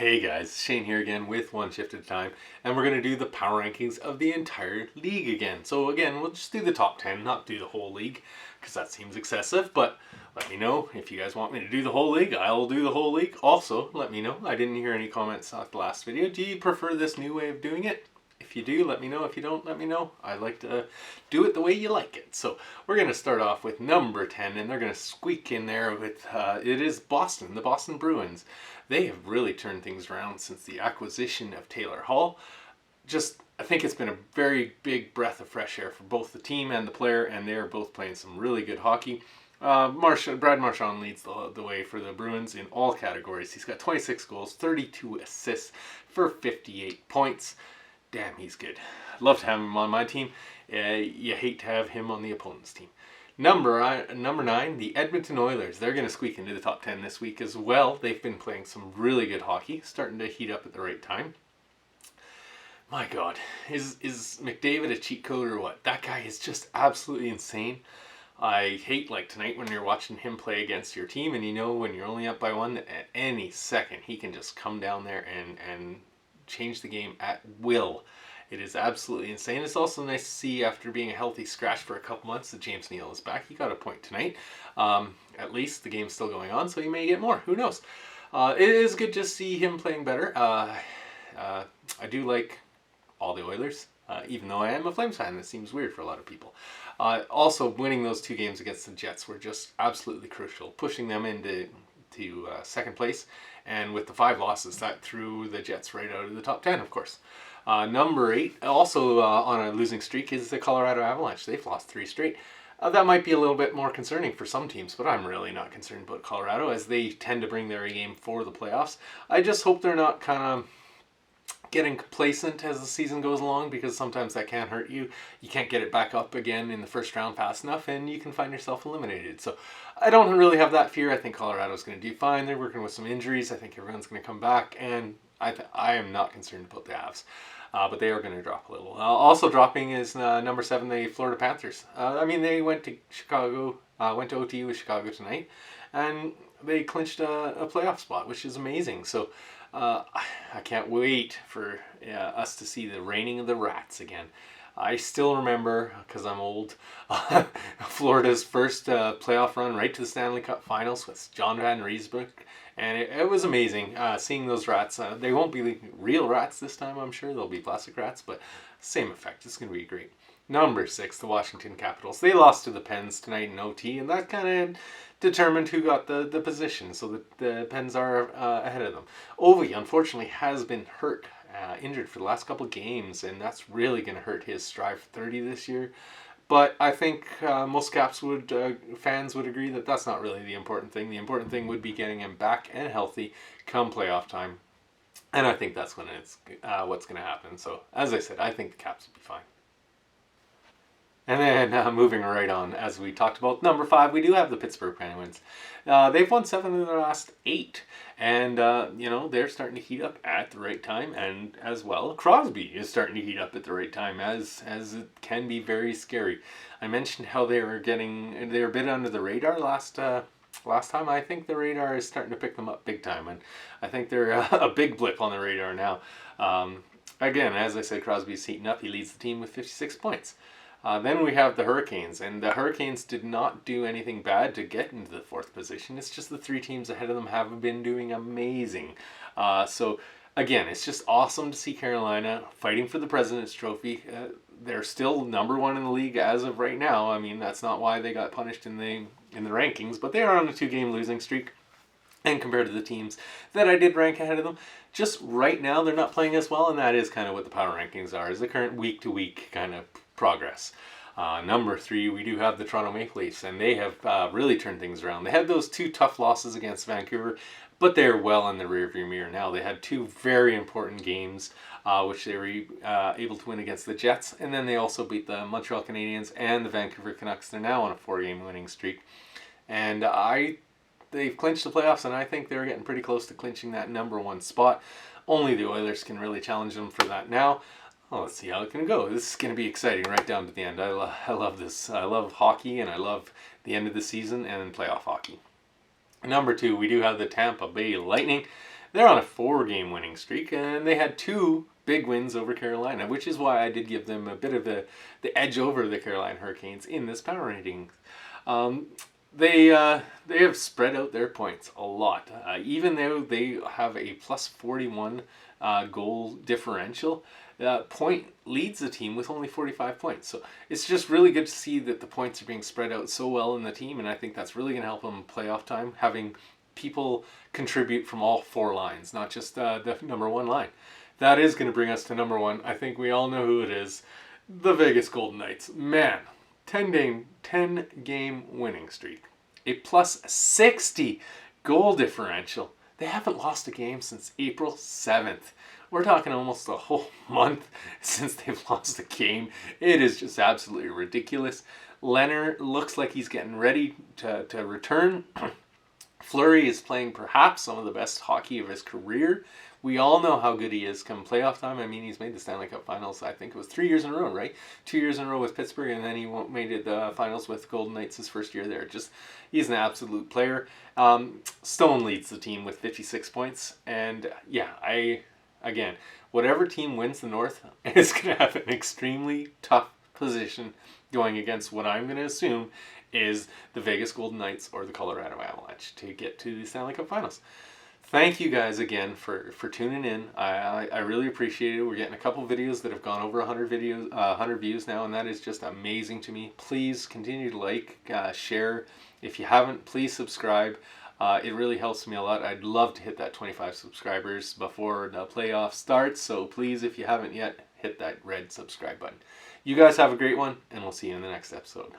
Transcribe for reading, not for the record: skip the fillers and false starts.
Hey guys, Shane here again with One Shift at a Time, and we're going to do the power rankings of the entire league again. So again, we'll just do the top 10, not do the whole league, because that seems excessive, but let me know if you guys want me to do the whole league. I'll do the whole league. Also, let me know. I didn't hear any comments on the last video. Do you prefer this new way of doing it? If you do, let me know. If you don't, let me know. I like to do it the way you like it. So we're going to start off with number 10, and they're going to squeak in there with, it is Boston, the Boston Bruins. They have really turned things around since the acquisition of Taylor Hall. I think it's been a very big breath of fresh air for both the team and the player, and they're both playing some really good hockey. Brad Marchand leads the way for the Bruins in all categories. He's got 26 goals, 32 assists for 58 points. Damn, he's good. I'd love to have him on my team. You hate to have him on the opponent's team. Number 9, the Edmonton Oilers. They're going to squeak into the top 10 this week as well. They've been playing some really good hockey, starting to heat up at the right time. My God, is McDavid a cheat code or what? That guy is just absolutely insane. I hate, like tonight, when you're watching him play against your team, and you know when you're only up by one, that at any second he can just come down there and change the game at will. It is absolutely insane. It's also nice to see, after being a healthy scratch for a couple months, that James Neal is back. He got a point tonight. At least the game's still going on, so he may get more. Who knows? It is good to see him playing better. I do like all the Oilers, even though I am a Flames fan. That seems weird for a lot of people. Also, winning those 2 games against the Jets were just absolutely crucial, pushing them into second place. And with the 5 losses, that threw the Jets right out of the top 10, of course. Number 8, also on a losing streak, is the Colorado Avalanche. They've lost 3 straight. That might be a little bit more concerning for some teams, but I'm really not concerned about Colorado, as they tend to bring their A game for the playoffs. I just hope they're not kind of getting complacent as the season goes along, because sometimes that can hurt you. You can't get it back up again in the first round fast enough, and you can find yourself eliminated. So I don't really have that fear. I think Colorado's going to do fine. They're working with some injuries. I think everyone's going to come back, and I am not concerned about the Avs. But they are going to drop a little. Also dropping is number 7, the Florida Panthers. They went to Chicago, went to OT with Chicago tonight, and they clinched a playoff spot, which is amazing. So I can't wait for us to see the reigning of the Rats again. I still remember, because I'm old, Florida's first playoff run right to the Stanley Cup Finals with John Van Riesbeek, and it was amazing seeing those Rats. They won't be real rats this time, I'm sure. They'll be plastic rats, but same effect. It's going to be great. Number 6, the Washington Capitals. They lost to the Pens tonight in OT, and that kind of determined who got the position, so the Pens are ahead of them. Ovi, unfortunately, has been hurt, injured for the last couple of games, and that's really going to hurt his strive for 30 this year. But I think most Caps fans would agree that that's not really the important thing. The important thing would be getting him back and healthy come playoff time, and I think that's when what's going to happen. So, as I said, I think the Caps will be fine. And then moving right on, as we talked about, number 5, we do have the Pittsburgh Penguins. They've won 7 of their last 8, and they're starting to heat up at the right time, and as well, Crosby is starting to heat up at the right time, as it can be very scary. I mentioned how they were a bit under the radar last time. I think the radar is starting to pick them up big time, and I think they're a big blip on the radar now. Again, as I said, Crosby's heating up. He leads the team with 56 points. Then we have the Hurricanes, and the Hurricanes did not do anything bad to get into the 4th position. It's just the 3 teams ahead of them have been doing amazing. So again, it's just awesome to see Carolina fighting for the President's Trophy. They're still number 1 in the league as of right now. I mean, that's not why they got punished in the rankings, but they are on a 2-game losing streak. And compared to the teams that I did rank ahead of them, just right now they're not playing as well, and that is kind of what the power rankings are, is the current week-to-week kind of progress. Number 3, we do have the Toronto Maple Leafs, and they have really turned things around. They had those 2 tough losses against Vancouver, but they're well in the rearview mirror now. They had 2 very important games, which they were able to win against the Jets, and then they also beat the Montreal Canadiens and the Vancouver Canucks. They're now on a 4-game winning streak, and they've clinched the playoffs, and I think they're getting pretty close to clinching that number 1 spot. Only the Oilers can really challenge them for that now. Well, let's see how it can go. This is going to be exciting right down to the end. I love this. I love hockey, and I love the end of the season and playoff hockey. Number 2, we do have the Tampa Bay Lightning. They're on a 4-game winning streak, and they had 2 big wins over Carolina, which is why I did give them a bit of the edge over the Carolina Hurricanes in this power rating. They have spread out their points a lot, even though they have a plus 41 goal differential. Point leads the team with only 45 points. So it's just really good to see that the points are being spread out so well in the team, and I think that's really going to help them playoff time, having people contribute from all 4 lines, not just the number 1 line. That is going to bring us to number 1. I think we all know who it is. The Vegas Golden Knights. Man, 10-game winning streak. A plus 60 goal differential. They haven't lost a game since April 7th. We're talking almost a whole month since they've lost a game. It is just absolutely ridiculous. Leonard looks like he's getting ready to return. Fleury is playing perhaps some of the best hockey of his career. We all know how good he is come playoff time. I mean, he's made the Stanley Cup Finals, I think it was 3 years in a row, right? 2 years in a row with Pittsburgh, and then he made it the Finals with Golden Knights his first year there. Just, he's an absolute player. Stone leads the team with 56 points. And yeah, again, whatever team wins the North is going to have an extremely tough position going against what I'm going to assume is the Vegas Golden Knights or the Colorado Avalanche to get to the Stanley Cup Finals. Thank you guys again for tuning in. I really appreciate it. We're getting a couple videos that have gone over 100 views now, and that is just amazing to me. Please continue to like, share. If you haven't, please subscribe. It really helps me a lot. I'd love to hit that 25 subscribers before the playoff starts, so please, if you haven't yet, hit that red subscribe button. You guys have a great one, and we'll see you in the next episode.